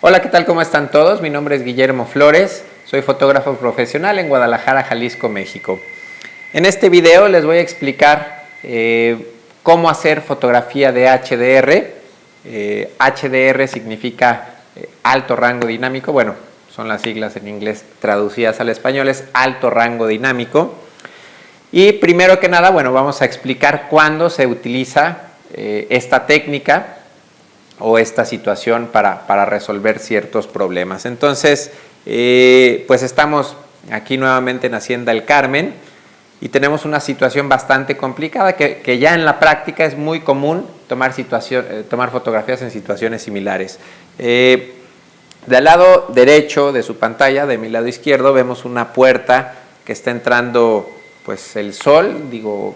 Hola, ¿qué tal? ¿Cómo están todos? Mi nombre es Guillermo Flores, soy fotógrafo profesional en Guadalajara, Jalisco, México. En este video les voy a explicar cómo hacer fotografía de HDR. HDR significa alto rango dinámico, bueno, son las siglas en inglés traducidas al español, es alto rango dinámico. Y primero que nada, bueno, vamos a explicar cuándo se utiliza esta técnica o esta situación para resolver ciertos problemas. Entonces, pues estamos aquí nuevamente en Hacienda El Carmen y tenemos una situación bastante complicada que ya en la práctica es muy común tomar fotografías en situaciones similares. Del lado derecho de su pantalla, de mi lado izquierdo, vemos una puerta que está entrando pues el sol, digo,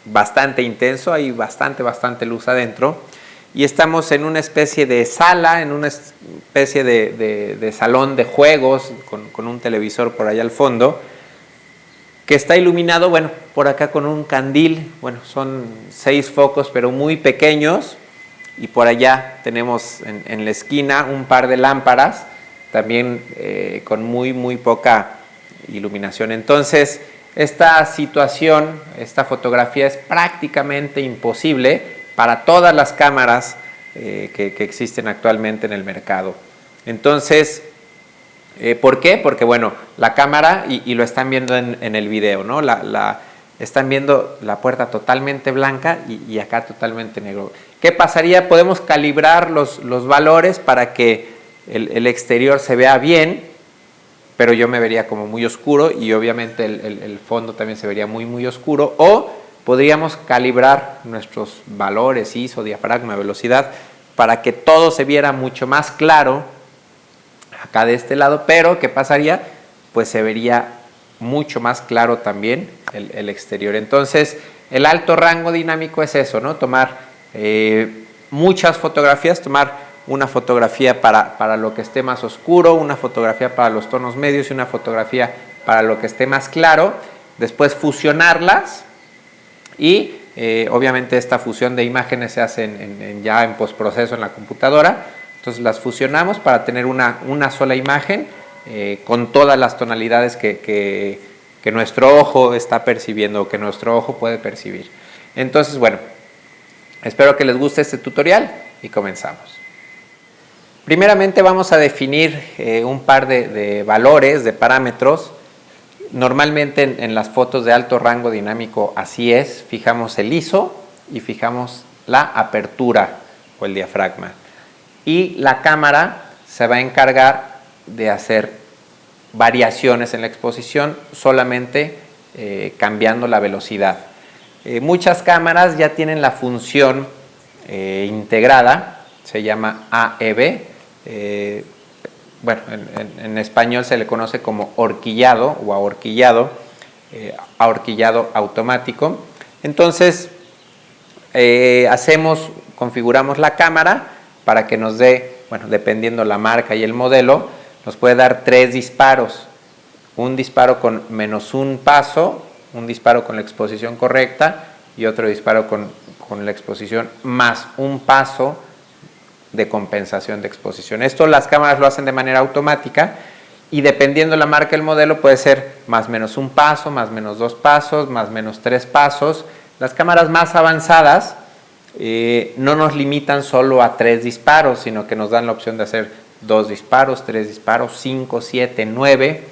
bastante intenso, hay bastante luz adentro. Y estamos en una especie de sala, en una especie de salón de juegos con un televisor por allá al fondo que está iluminado, bueno, por acá con un candil, bueno, son 6 focos pero muy pequeños, y por allá tenemos en la esquina un par de lámparas también con muy poca iluminación. Entonces esta situación, esta fotografía es prácticamente imposible para todas las cámaras que existen actualmente en el mercado. Entonces, ¿por qué? Porque bueno, la cámara, y lo están viendo en el video, ¿no? Están viendo la puerta totalmente blanca y acá totalmente negro. ¿Qué pasaría? Podemos calibrar los valores para que el exterior se vea bien, pero yo me vería como muy oscuro y obviamente el fondo también se vería muy oscuro. O podríamos calibrar nuestros valores, ISO, diafragma, velocidad, para que todo se viera mucho más claro acá de este lado, pero ¿qué pasaría? Pues se vería mucho más claro también el exterior. Entonces, el alto rango dinámico es eso, ¿no? Tomar muchas fotografías, tomar una fotografía para lo que esté más oscuro, una fotografía para los tonos medios y una fotografía para lo que esté más claro, después fusionarlas. Y obviamente esta fusión de imágenes se hace ya en postproceso en la computadora. Entonces las fusionamos para tener una sola imagen con todas las tonalidades que nuestro ojo está percibiendo o que nuestro ojo puede percibir. Entonces, bueno, espero que les guste este tutorial y comenzamos. Primeramente vamos a definir un par de valores, de parámetros. Normalmente en las fotos de alto rango dinámico así es, fijamos el ISO y fijamos la apertura o el diafragma. Y la cámara se va a encargar de hacer variaciones en la exposición solamente cambiando la velocidad. Muchas cámaras ya tienen la función integrada, se llama AEB. Bueno, en español se le conoce como horquillado o ahorquillado automático. Entonces, configuramos la cámara para que nos dé, bueno, dependiendo la marca y el modelo, nos puede dar 3 disparos. Un disparo con -1 paso, un disparo con la exposición correcta y otro disparo con la exposición más un paso de compensación de exposición. Esto las cámaras lo hacen de manera automática y dependiendo la marca y el modelo puede ser +-1 paso, +-2 pasos, +-3 pasos. Las cámaras más avanzadas no nos limitan solo a 3 disparos, sino que nos dan la opción de hacer 2 disparos, 3 disparos, 5, 7, 9,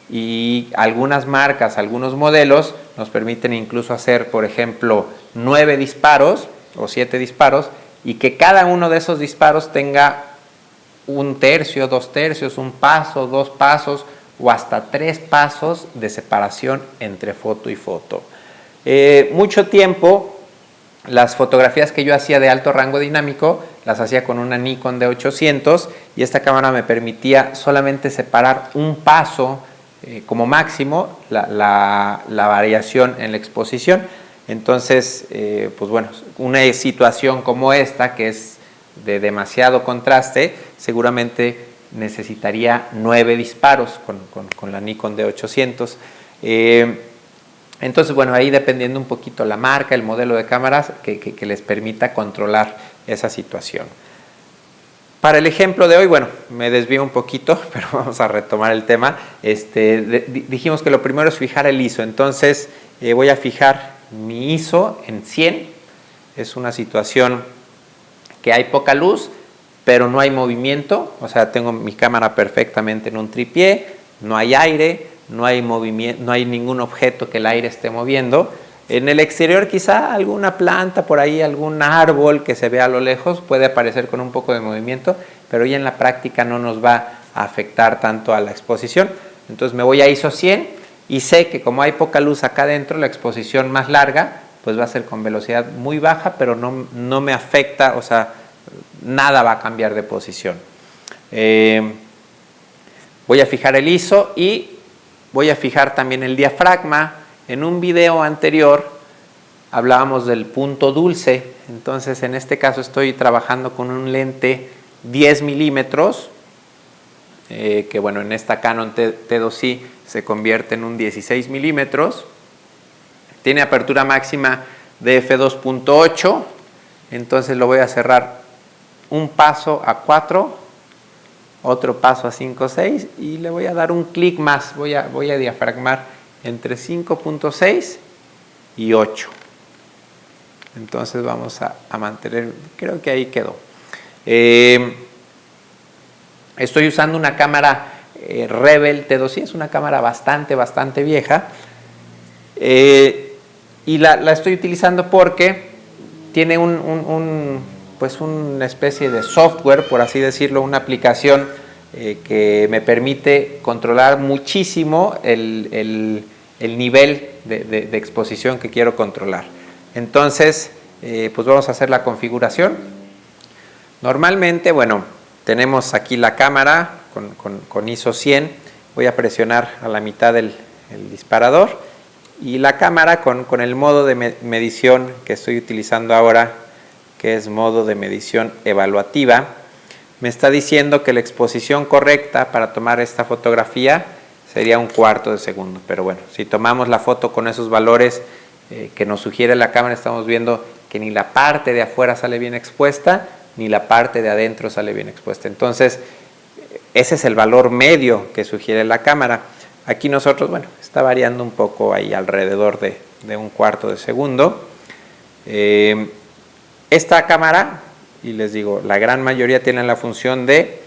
y algunas marcas, algunos modelos nos permiten incluso hacer, por ejemplo, 9 disparos o 7 disparos y que cada uno de esos disparos tenga 1/3, 2/3, 1 paso, 2 pasos o hasta 3 pasos de separación entre foto y foto. Mucho tiempo las fotografías que yo hacía de alto rango dinámico las hacía con una Nikon D800 y esta cámara me permitía solamente separar un paso como máximo la variación en la exposición. Entonces, pues bueno, una situación como esta que es de demasiado contraste seguramente necesitaría 9 disparos con la Nikon D800. Entonces, bueno, ahí dependiendo un poquito la marca, el modelo de cámaras que les permita controlar esa situación. Para el ejemplo de hoy, bueno, me desvío un poquito, pero vamos a retomar el tema. Dijimos que lo primero es fijar el ISO, entonces voy a fijar mi ISO en 100. Es una situación que hay poca luz, pero no hay movimiento, o sea, tengo mi cámara perfectamente en un tripié, no hay aire, no hay movimiento, no hay ningún objeto que el aire esté moviendo. En el exterior quizá alguna planta por ahí, algún árbol que se vea a lo lejos puede aparecer con un poco de movimiento, pero ya en la práctica no nos va a afectar tanto a la exposición. Entonces me voy a ISO 100 y sé que como hay poca luz acá adentro, la exposición más larga pues va a ser con velocidad muy baja, pero no me afecta, o sea, nada va a cambiar de posición. Voy a fijar el ISO y voy a fijar también el diafragma. En un video anterior hablábamos del punto dulce, entonces en este caso estoy trabajando con un lente 10 milímetros, que bueno, en esta Canon T2i se convierte en un 16 milímetros, tiene apertura máxima de f2.8, entonces lo voy a cerrar un paso a 4, otro paso a 5.6 y le voy a dar un clic más, voy a diafragmar entre 5.6 y 8. Entonces vamos a mantener, creo que ahí quedó. Estoy usando una cámara Rebel T2i, es una cámara bastante vieja. Y la estoy utilizando porque tiene pues una especie de software, por así decirlo, una aplicación que me permite controlar muchísimo el nivel de exposición que quiero controlar. Entonces, pues vamos a hacer la configuración. Normalmente, bueno, tenemos aquí la cámara con ISO 100. Voy a presionar a la mitad el disparador y la cámara con el modo de medición que estoy utilizando ahora, que es modo de medición evaluativa, me está diciendo que la exposición correcta para tomar esta fotografía sería 1/4 de segundo. Pero bueno, si tomamos la foto con esos valores que nos sugiere la cámara, estamos viendo que ni la parte de afuera sale bien expuesta, ni la parte de adentro sale bien expuesta. Entonces, ese es el valor medio que sugiere la cámara. Aquí nosotros, bueno, está variando un poco ahí alrededor de 1/4 de segundo. Esta cámara, y les digo, la gran mayoría tienen la función de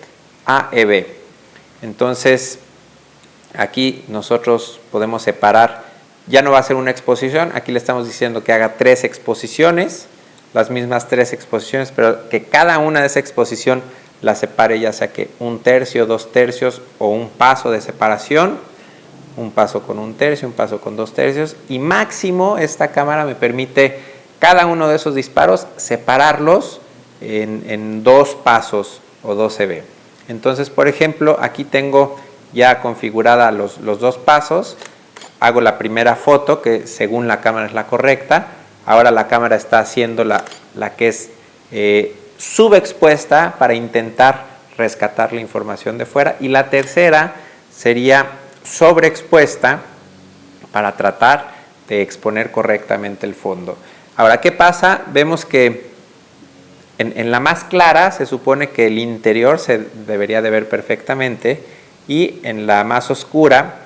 AEB. Entonces, aquí nosotros podemos separar, ya no va a ser una exposición, aquí le estamos diciendo que haga 3 exposiciones, las mismas 3 exposiciones, pero que cada una de esa exposición la separe ya sea que 1/3, 2/3 o un paso de separación, un paso con 1/3, un paso con 2/3 y máximo esta cámara me permite cada uno de esos disparos separarlos en 2 pasos o 12B. Entonces, por ejemplo, aquí tengo ya configurada los 2 pasos, hago la primera foto que según la cámara es la correcta, ahora la cámara está haciendo la que es subexpuesta para intentar rescatar la información de fuera y la tercera sería sobreexpuesta para tratar de exponer correctamente el fondo. Ahora, ¿qué pasa? Vemos que en la más clara se supone que el interior se debería de ver perfectamente y en la más oscura,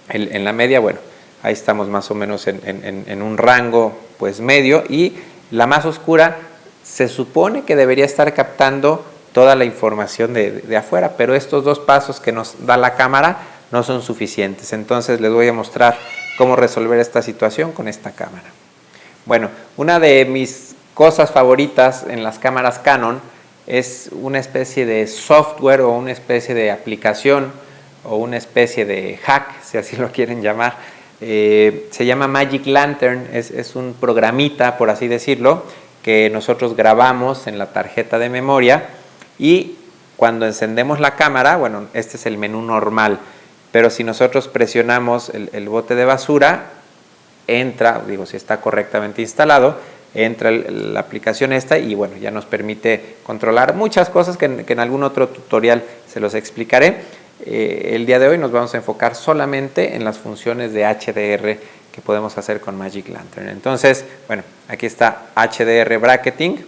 en la media, bueno, ahí estamos más o menos en un rango pues medio y la más oscura se supone que debería estar captando toda la información de afuera, pero estos 2 pasos que nos da la cámara no son suficientes. Entonces les voy a mostrar cómo resolver esta situación con esta cámara. Bueno, una de mis cosas favoritas en las cámaras Canon es una especie de software o una especie de aplicación o una especie de hack, si así lo quieren llamar. Se llama Magic Lantern, es un programita, por así decirlo, que nosotros grabamos en la tarjeta de memoria y cuando encendemos la cámara, bueno, este es el menú normal, pero si nosotros presionamos el bote de basura, entra, digo, si está correctamente instalado, entra la aplicación esta y bueno, ya nos permite controlar muchas cosas que en algún otro tutorial se los explicaré. El día de hoy nos vamos a enfocar solamente en las funciones de HDR que podemos hacer con Magic Lantern. Entonces, bueno, aquí está HDR Bracketing.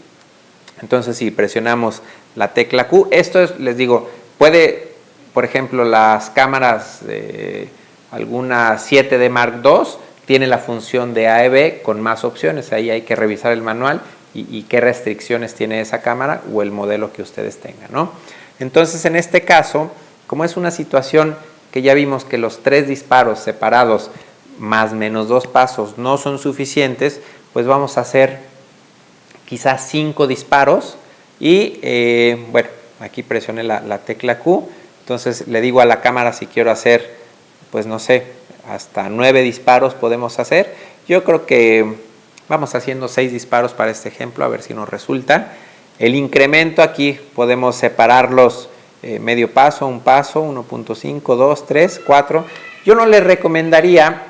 Entonces si presionamos la tecla Q, esto es, les digo, puede, por ejemplo, las cámaras alguna 7D Mark II tiene la función de AEB con más opciones, ahí hay que revisar el manual y qué restricciones tiene esa cámara o el modelo que ustedes tengan, ¿no? Entonces en este caso, como es una situación que ya vimos que los 3 disparos separados más menos 2 pasos no son suficientes, pues vamos a hacer quizás 5 disparos y bueno, aquí presioné la tecla Q, entonces le digo a la cámara si quiero hacer, pues no sé, hasta 9 disparos podemos hacer. Yo creo que vamos haciendo 6 disparos para este ejemplo, a ver si nos resulta. El incremento aquí podemos separarlos medio paso, un paso, 1.5, 2, 3, 4. Yo no les recomendaría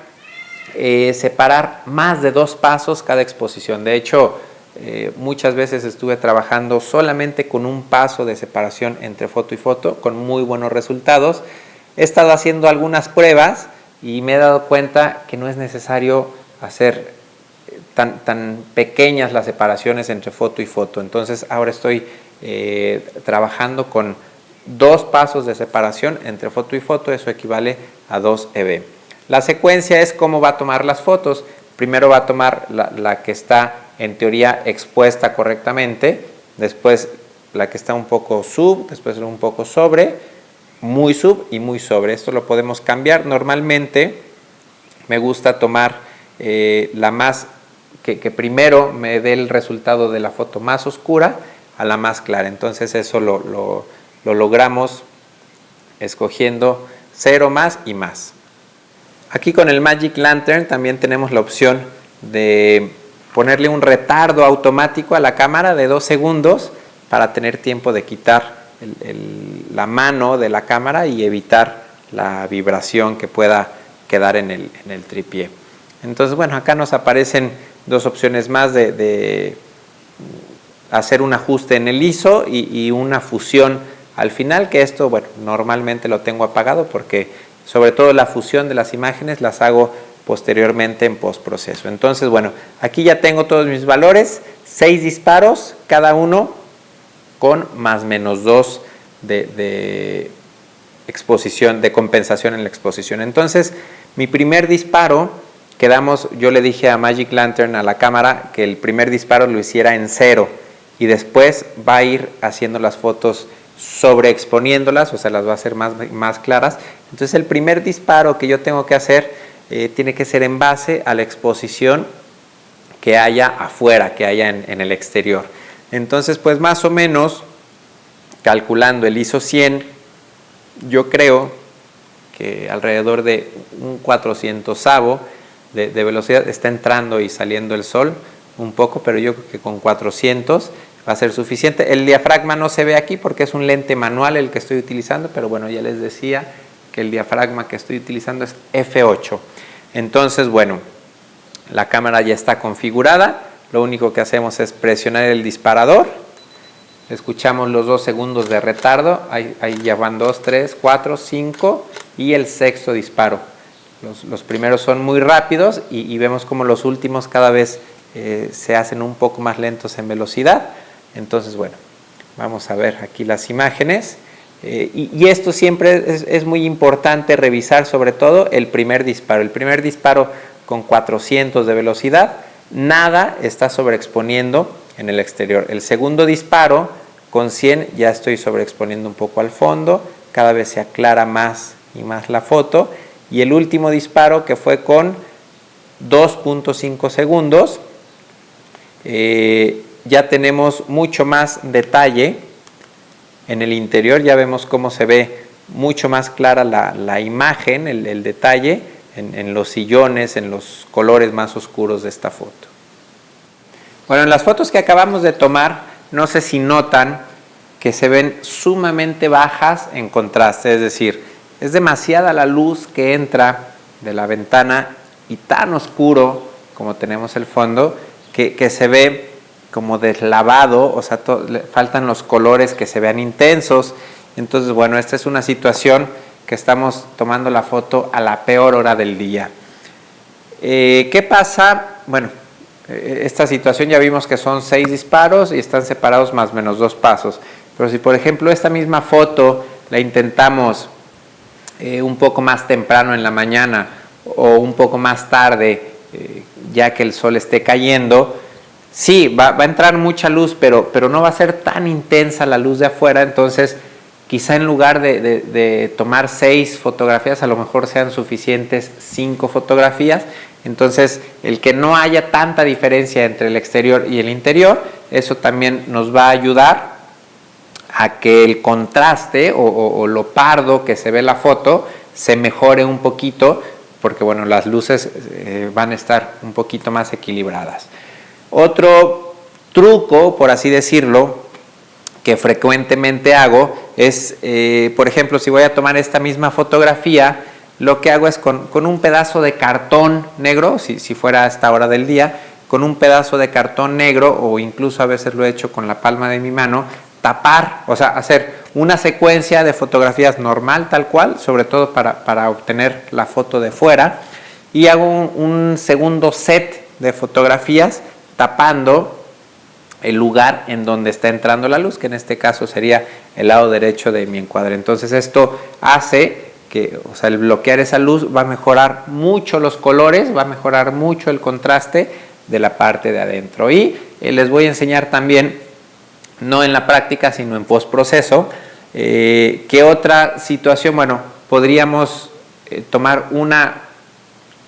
separar más de 2 pasos cada exposición. De hecho, muchas veces estuve trabajando solamente con un paso de separación entre foto y foto, con muy buenos resultados. He estado haciendo algunas pruebas y me he dado cuenta que no es necesario hacer tan pequeñas las separaciones entre foto y foto. Entonces ahora estoy trabajando con 2 pasos de separación entre foto y foto, eso equivale a 2 EB. La secuencia es cómo va a tomar las fotos. Primero va a tomar la que está en teoría expuesta correctamente, después la que está un poco sub, después un poco sobre, muy sub y muy sobre. Esto lo podemos cambiar. Normalmente me gusta tomar la más que primero me dé el resultado de la foto más oscura a la más clara. Entonces eso lo logramos escogiendo 0 más y más. Aquí con el Magic Lantern también tenemos la opción de ponerle un retardo automático a la cámara de 2 segundos para tener tiempo de quitar la mano de la cámara y evitar la vibración que pueda quedar en el tripié. Entonces, bueno, acá nos aparecen 2 opciones más de hacer un ajuste en el ISO y una fusión al final, que esto, bueno, normalmente lo tengo apagado porque sobre todo la fusión de las imágenes las hago posteriormente en postproceso. Entonces, bueno, aquí ya tengo todos mis valores, 6 disparos, cada uno con más menos 2 de exposición, de compensación en la exposición. Entonces, mi primer disparo, yo le dije a Magic Lantern, a la cámara, que el primer disparo lo hiciera en 0 y después va a ir haciendo las fotos sobreexponiéndolas, o sea, las va a hacer más claras. Entonces, el primer disparo que yo tengo que hacer tiene que ser en base a la exposición que haya afuera, que haya en el exterior. Entonces, pues más o menos, calculando el ISO 100, yo creo que alrededor de un 400avo de velocidad, está entrando y saliendo el sol un poco, pero yo creo que con 400 va a ser suficiente. El diafragma no se ve aquí porque es un lente manual el que estoy utilizando, pero bueno, ya les decía que el diafragma que estoy utilizando es F8. Entonces, bueno, la cámara ya está configurada, lo único que hacemos es presionar el disparador, escuchamos los 2 segundos de retardo, ahí ya van 2, 3, 4, 5 y el 6º disparo. Los primeros son muy rápidos y vemos como los últimos cada vez se hacen un poco más lentos en velocidad. Entonces, bueno, vamos a ver aquí las imágenes. Y esto siempre es muy importante revisar, sobre todo el primer disparo. El primer disparo con 400 de velocidad, nada está sobreexponiendo en el exterior. El segundo disparo con 100 ya estoy sobreexponiendo un poco al fondo, cada vez se aclara más y más la foto. Y el último disparo, que fue con 2.5 segundos, ya tenemos mucho más detalle en el interior, ya vemos cómo se ve mucho más clara la imagen, el detalle en los sillones, en los colores más oscuros de esta foto. Bueno, en las fotos que acabamos de tomar, no sé si notan que se ven sumamente bajas en contraste, es decir, es demasiada la luz que entra de la ventana y tan oscuro como tenemos el fondo que se ve como deslavado, o sea, faltan los colores que se vean intensos. Entonces, bueno, esta es una situación que estamos tomando la foto a la peor hora del día. ¿Qué pasa? Bueno, esta situación ya vimos que son 6 disparos y están separados más o menos 2 pasos. Pero si por ejemplo esta misma foto la intentamos un poco más temprano en la mañana o un poco más tarde, ya que el sol esté cayendo, sí, va a entrar mucha luz, pero no va a ser tan intensa la luz de afuera. Entonces quizá en lugar de tomar 6 fotografías, a lo mejor sean suficientes 5 fotografías. Entonces el que no haya tanta diferencia entre el exterior y el interior, eso también nos va a ayudar a que el contraste o lo pardo que se ve en la foto se mejore un poquito, porque bueno, las luces van a estar un poquito más equilibradas. Otro truco, por así decirlo, que frecuentemente hago es, por ejemplo, si voy a tomar esta misma fotografía, lo que hago es con un pedazo de cartón negro, si fuera a esta hora del día, con un pedazo de cartón negro, o incluso a veces lo he hecho con la palma de mi mano, tapar, o sea, hacer una secuencia de fotografías normal, tal cual, sobre todo para obtener la foto de fuera, y hago un segundo set de fotografías tapando el lugar en donde está entrando la luz, que en este caso sería el lado derecho de mi encuadre. Entonces esto hace que, o sea, el bloquear esa luz va a mejorar mucho los colores, va a mejorar mucho el contraste de la parte de adentro. Y les voy a enseñar también, no en la práctica, sino en postproceso, ¿qué otra situación? Bueno, podríamos tomar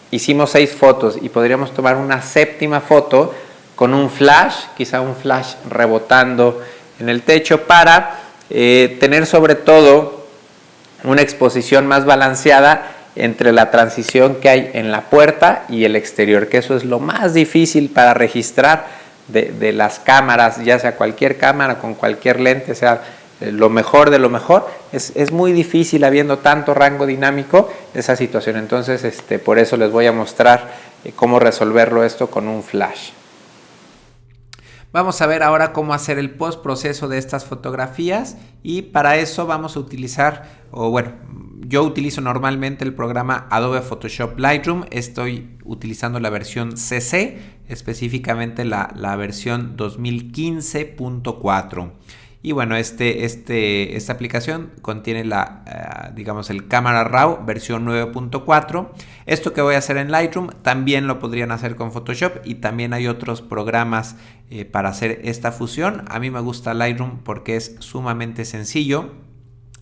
hicimos 6 fotos y podríamos tomar una 7ª foto con un flash, quizá un flash rebotando en el techo, para tener sobre todo una exposición más balanceada entre la transición que hay en la puerta y el exterior, que eso es lo más difícil para registrar de las cámaras, ya sea cualquier cámara con cualquier lente, sea lo mejor de lo mejor. Es muy difícil, habiendo tanto rango dinámico, esa situación. Entonces por eso les voy a mostrar cómo resolverlo esto con un flash. Vamos a ver ahora cómo hacer el postproceso de estas fotografías, y para eso vamos a utilizar, yo utilizo normalmente el programa Adobe Photoshop Lightroom. Estoy utilizando la versión CC, específicamente la versión 2015.4. Y bueno, esta aplicación contiene el Camera Raw versión 9.4. Esto que voy a hacer en Lightroom también lo podrían hacer con Photoshop, y también hay otros programas para hacer esta fusión. A mí me gusta Lightroom porque es sumamente sencillo.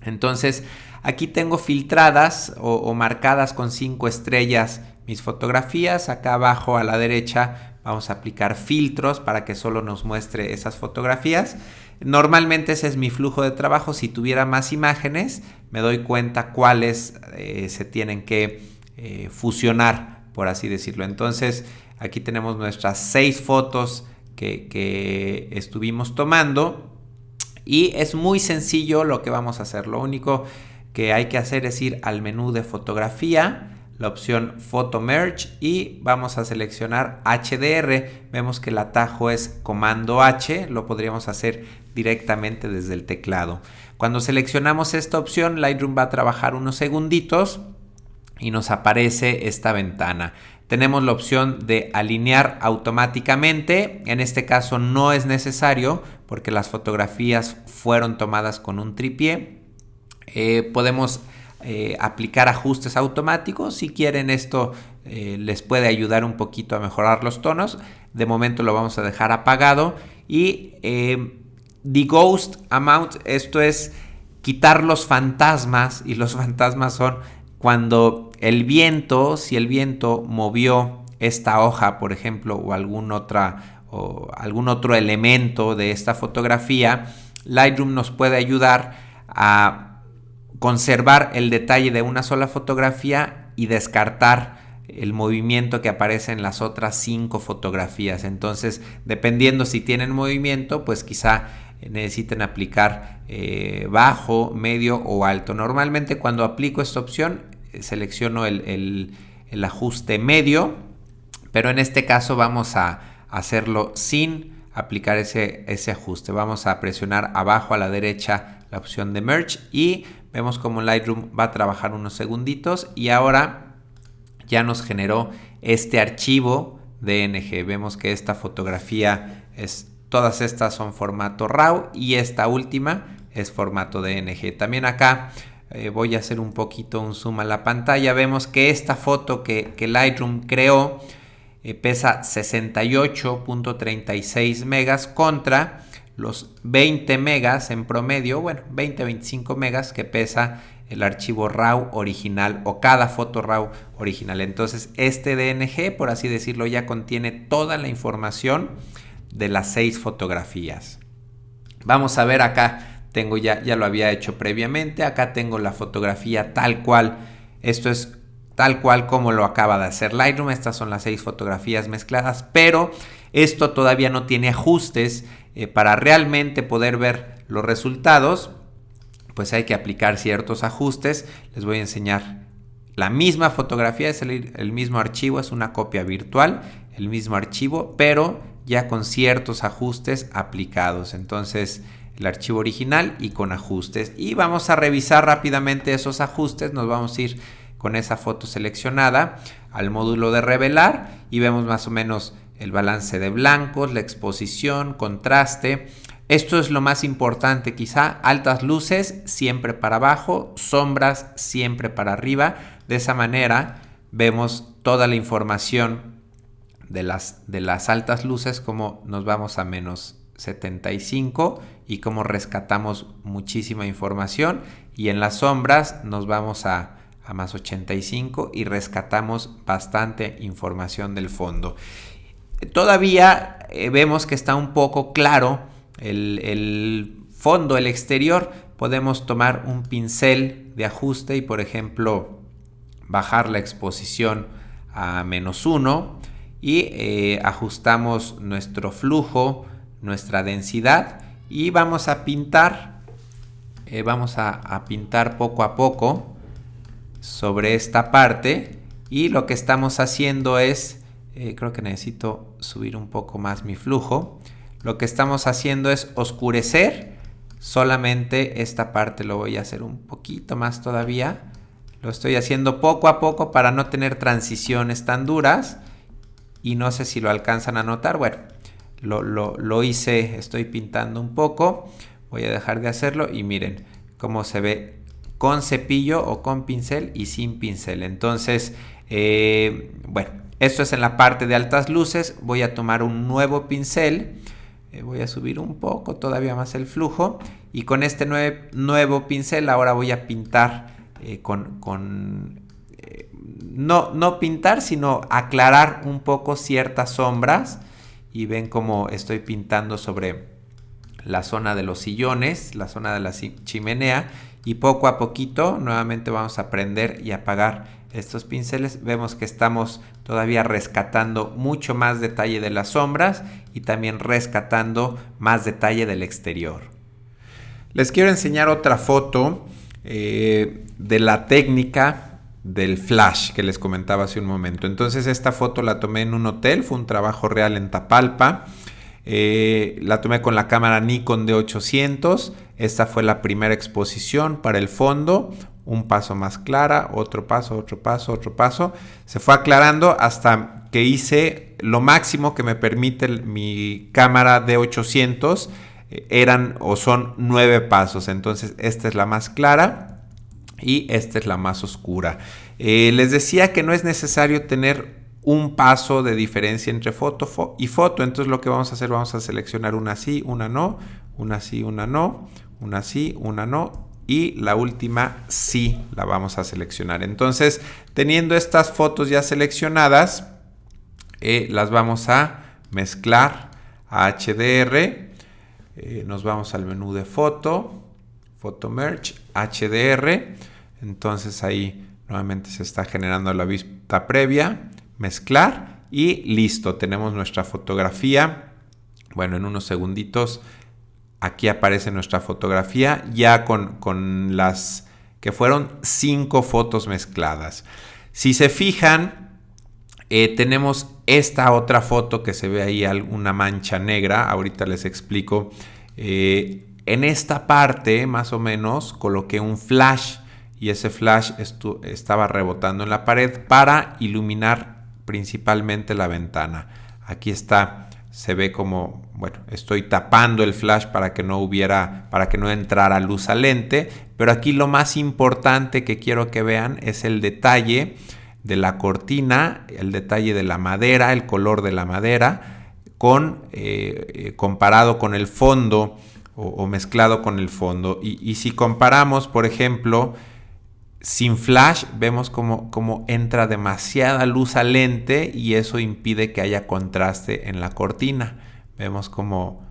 Entonces aquí tengo filtradas o marcadas con 5 estrellas mis fotografías. Acá abajo a la derecha vamos a aplicar filtros para que solo nos muestre esas fotografías. Normalmente ese es mi flujo de trabajo. Si tuviera más imágenes, me doy cuenta cuáles se tienen que fusionar, por así decirlo. Entonces aquí tenemos nuestras 6 fotos que estuvimos tomando, y es muy sencillo lo que vamos a hacer. Lo único que hay que hacer es ir al menú de fotografía, la opción Photo Merge, y vamos a seleccionar HDR. Vemos que el atajo es Comando H, lo podríamos hacer directamente desde el teclado. Cuando seleccionamos esta opción, Lightroom va a trabajar unos segunditos y nos aparece esta ventana. Tenemos la opción de alinear automáticamente. En este caso no es necesario porque las fotografías fueron tomadas con un trípode. Podemos aplicar ajustes automáticos. Si quieren, esto les puede ayudar un poquito a mejorar los tonos. De momento lo vamos a dejar apagado. Y The Ghost Amount, esto es quitar los fantasmas, y los fantasmas son cuando si el viento movió esta hoja, por ejemplo, o algún otro elemento de esta fotografía. Lightroom nos puede ayudar a conservar el detalle de una sola fotografía y descartar el movimiento que aparece en las otras 5 fotografías. Entonces, dependiendo si tienen movimiento, pues quizá necesiten aplicar bajo, medio o alto. Normalmente cuando aplico esta opción selecciono el ajuste medio, pero en este caso vamos a hacerlo sin aplicar ese ajuste. Vamos a presionar abajo a la derecha la opción de Merge, y vemos como Lightroom va a trabajar unos segunditos, y ahora ya nos generó este archivo DNG. Vemos que esta fotografía todas estas son formato RAW y esta última es formato DNG. También acá voy a hacer un poquito un zoom a la pantalla. Vemos que esta foto que Lightroom creó pesa 68.36 megas contra los 20 megas en promedio, bueno, 20-25 megas que pesa el archivo RAW original o cada foto RAW original. Entonces este DNG, por así decirlo, ya contiene toda la información de las 6 fotografías. Vamos a ver acá, tengo ya lo había hecho previamente, acá tengo la fotografía tal cual, esto es tal cual como lo acaba de hacer Lightroom. Estas son las 6 fotografías mezcladas, pero esto todavía no tiene ajustes. Para realmente poder ver los resultados, pues hay que aplicar ciertos ajustes. Les voy a enseñar la misma fotografía, es el mismo archivo, es una copia virtual, el mismo archivo, pero ya con ciertos ajustes aplicados. Entonces, el archivo original y con ajustes. Y vamos a revisar rápidamente esos ajustes. Nos vamos a ir con esa foto seleccionada al módulo de revelar y vemos más o menos el balance de blancos, la exposición, contraste. Esto es lo más importante, quizá altas luces siempre para abajo, sombras siempre para arriba. De esa manera vemos toda la información de las altas luces, como nos vamos a menos 75 y cómo rescatamos muchísima información. Y en las sombras nos vamos a más 85 y rescatamos bastante información del fondo. Todavía vemos que está un poco claro el fondo, el exterior. Podemos tomar un pincel de ajuste y, por ejemplo, bajar la exposición a -1 y ajustamos nuestro flujo, nuestra densidad y vamos a pintar. Vamos a pintar poco a poco sobre esta parte y lo que estamos haciendo es, creo que necesito subir un poco más mi flujo. Lo que estamos haciendo es oscurecer solamente esta parte. Lo voy a hacer un poquito más todavía. Lo estoy haciendo poco a poco para no tener transiciones tan duras. Y no sé si lo alcanzan a notar. Bueno, lo hice, estoy pintando un poco. Voy a dejar de hacerlo y miren cómo se ve con cepillo o con pincel y sin pincel. Entonces, bueno, esto es en la parte de altas luces. Voy a tomar un nuevo pincel. Voy a subir un poco todavía más el flujo. Y con este nuevo pincel ahora voy a pintar no pintar, sino aclarar un poco ciertas sombras. Y ven cómo estoy pintando sobre la zona de los sillones, la zona de la chimenea. Y poco a poquito nuevamente vamos a prender y apagar estos pinceles. Vemos que estamos todavía rescatando mucho más detalle de las sombras y también rescatando más detalle del exterior. Les quiero enseñar otra foto de la técnica del flash que les comentaba hace un momento. Entonces esta foto la tomé en un hotel, fue un trabajo real en Tapalpa. La tomé con la cámara Nikon D800. Esta fue la primera exposición para el fondo. Un paso más clara, otro paso, otro paso, otro paso. Se fue aclarando hasta que hice lo máximo que me permite mi cámara D800. Eran o son 9 pasos. Entonces esta es la más clara y esta es la más oscura. Les decía que no es necesario tener un paso de diferencia entre foto y foto. Entonces lo que vamos a hacer, vamos a seleccionar una sí, una no, una sí, una no, una sí, una no y la última sí la vamos a seleccionar. Entonces, teniendo estas fotos ya seleccionadas, las vamos a mezclar a HDR. Nos vamos al menú de foto, Photo Merge, HDR. Entonces ahí nuevamente se está generando la vista previa. Mezclar y listo, tenemos nuestra fotografía. Bueno, en unos segunditos aquí aparece nuestra fotografía ya con las que fueron 5 fotos mezcladas. Si se fijan, tenemos esta otra foto que se ve ahí alguna mancha negra. Ahorita les explico. En esta parte más o menos coloqué un flash y ese flash estaba rebotando en la pared para iluminar principalmente la ventana. Aquí está, se ve como, bueno, estoy tapando el flash para que no entrara luz al lente, pero aquí lo más importante que quiero que vean es el detalle de la cortina, el detalle de la madera, el color de la madera, comparado con el fondo o mezclado con el fondo. Y si comparamos, por ejemplo, sin flash, vemos como entra demasiada luz al lente y eso impide que haya contraste en la cortina. Vemos cómo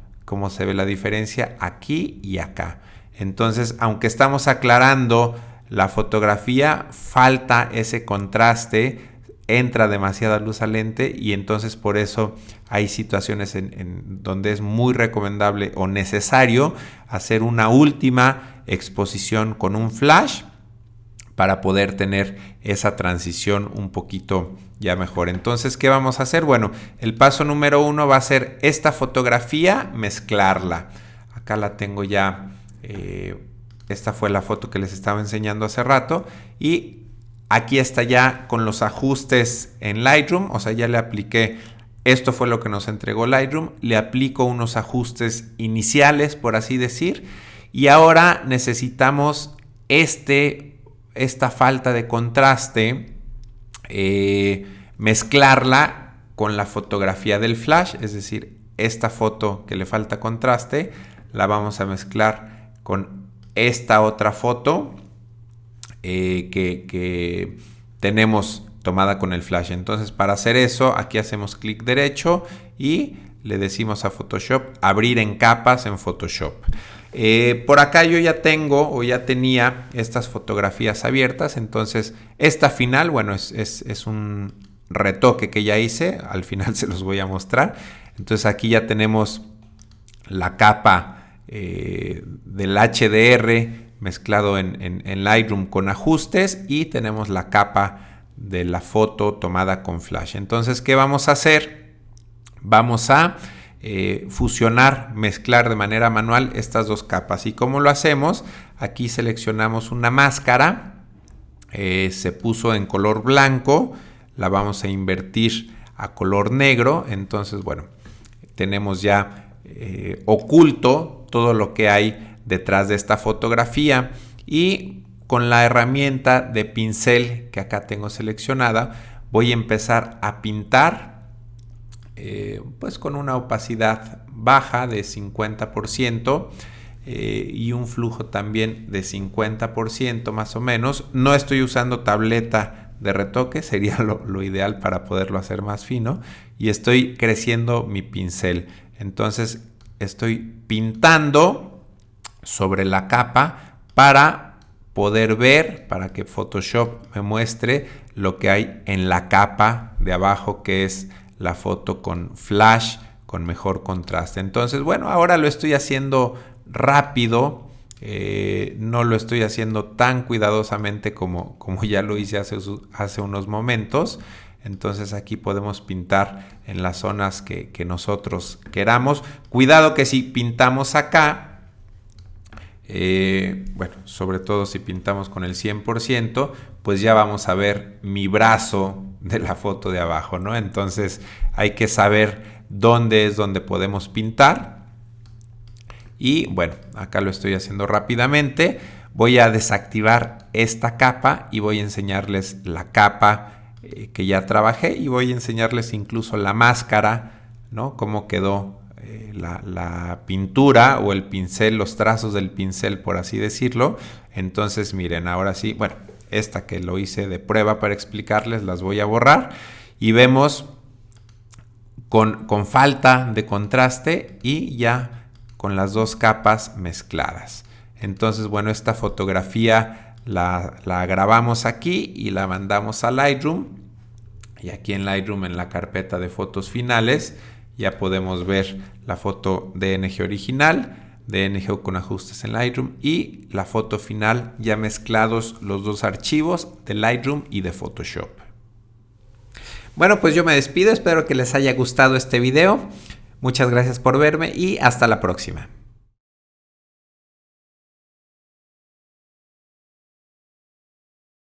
se ve la diferencia aquí y acá. Entonces, aunque estamos aclarando la fotografía, falta ese contraste, entra demasiada luz al lente y entonces por eso hay situaciones en donde es muy recomendable o necesario hacer una última exposición con un flash para poder tener esa transición un poquito ya mejor. Entonces, ¿qué vamos a hacer? Bueno, el paso número 1 va a ser esta fotografía, mezclarla. Acá la tengo ya. Esta fue la foto que les estaba enseñando hace rato. Y aquí está ya con los ajustes en Lightroom. O sea, ya le apliqué. Esto fue lo que nos entregó Lightroom. Le aplico unos ajustes iniciales, por así decir. Y ahora necesitamos esta falta de contraste, mezclarla con la fotografía del flash, es decir, esta foto que le falta contraste, la vamos a mezclar con esta otra foto que tenemos tomada con el flash. Entonces, para hacer eso, aquí hacemos clic derecho y le decimos a Photoshop abrir en capas en Photoshop. Por acá yo ya tenía estas fotografías abiertas, entonces esta final, bueno, es un retoque que ya hice, al final se los voy a mostrar. Entonces aquí ya tenemos la capa del HDR mezclado en Lightroom con ajustes y tenemos la capa de la foto tomada con flash. Entonces, ¿qué vamos a hacer? Vamos a fusionar, mezclar de manera manual estas dos capas. ¿Y cómo lo hacemos? Aquí seleccionamos una máscara, se puso en color blanco, la vamos a invertir a color negro. Entonces, bueno, tenemos ya oculto todo lo que hay detrás de esta fotografía y con la herramienta de pincel que acá tengo seleccionada voy a empezar a pintar pues con una opacidad baja de 50% y un flujo también de 50% más o menos. No estoy usando tableta de retoque, sería lo ideal para poderlo hacer más fino, y estoy creciendo mi pincel. Entonces estoy pintando sobre la capa para poder ver, para que Photoshop me muestre lo que hay en la capa de abajo, que es la foto con flash, con mejor contraste. Entonces, bueno, ahora lo estoy haciendo rápido, no lo estoy haciendo tan cuidadosamente como ya lo hice hace unos momentos. Entonces aquí podemos pintar en las zonas que nosotros queramos. Cuidado que si pintamos acá, bueno, sobre todo si pintamos con el 100%, pues ya vamos a ver mi brazo de la foto de abajo, ¿no? Entonces hay que saber dónde es donde podemos pintar. Y bueno, acá lo estoy haciendo rápidamente. Voy a desactivar esta capa y voy a enseñarles la capa que ya trabajé, y voy a enseñarles incluso la máscara, ¿no? Cómo quedó la pintura o el pincel, los trazos del pincel, por así decirlo. Entonces miren, ahora sí, bueno, esta que lo hice de prueba para explicarles, las voy a borrar y vemos con falta de contraste y ya con las dos capas mezcladas. Entonces, bueno, esta fotografía la grabamos aquí y la mandamos a Lightroom, y aquí en Lightroom, en la carpeta de fotos finales, ya podemos ver la foto DNG original, DNG con ajustes en Lightroom, y la foto final ya mezclados los dos archivos de Lightroom y de Photoshop. Bueno, pues yo me despido, espero que les haya gustado este video. Muchas gracias por verme y hasta la próxima.